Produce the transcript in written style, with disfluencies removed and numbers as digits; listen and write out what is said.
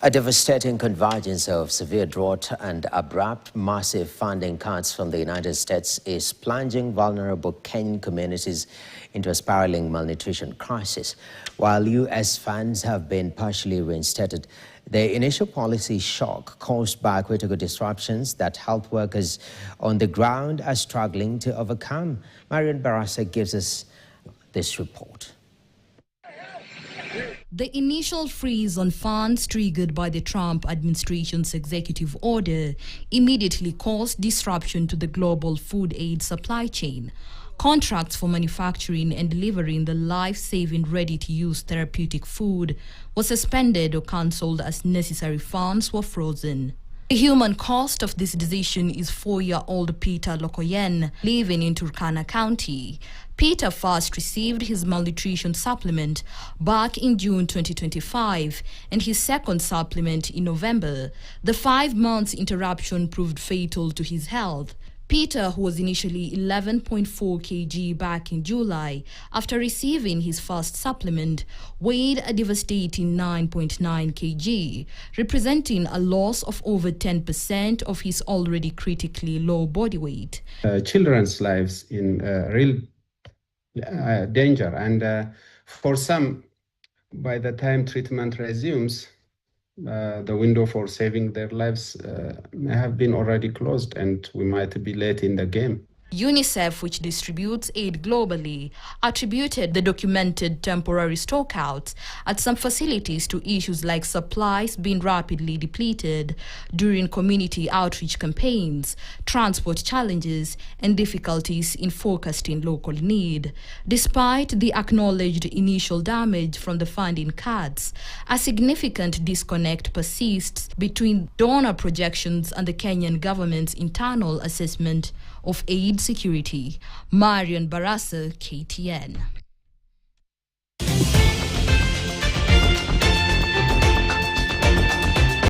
A devastating convergence of severe drought and abrupt, massive funding cuts from the United States is plunging vulnerable Kenyan communities into a spiraling malnutrition crisis. While U.S. funds have been partially reinstated, the initial policy shock caused by critical disruptions that health workers on the ground are struggling to overcome. Marian Barasa gives us this report. The initial freeze on funds triggered by the Trump administration's executive order immediately caused disruption to the global food aid supply chain. Contracts for manufacturing and delivering the life-saving, ready-to-use therapeutic food were suspended or cancelled as necessary funds were frozen. The human cost of this decision is 4-year-old Peter Lokoyen, living in Turkana County. Peter first received his malnutrition supplement back in June 2025 and his second supplement in November. The 5-month interruption proved fatal to his health. Peter, who was initially 11.4 kg back in July, after receiving his first supplement, weighed a devastating 9.9 kg, representing a loss of over 10% of his already critically low body weight. Children's lives in real danger, and for some, by the time treatment resumes, the window for saving their lives may have been already closed, and we might be late in the game. UNICEF, which distributes aid globally, attributed the documented temporary stockouts at some facilities to issues like supplies being rapidly depleted during community outreach campaigns, transport challenges, and difficulties in forecasting local need. Despite the acknowledged initial damage from the funding cuts, a significant disconnect persists between donor projections and the Kenyan government's internal assessment of aid security. Marian Barasa, KTN.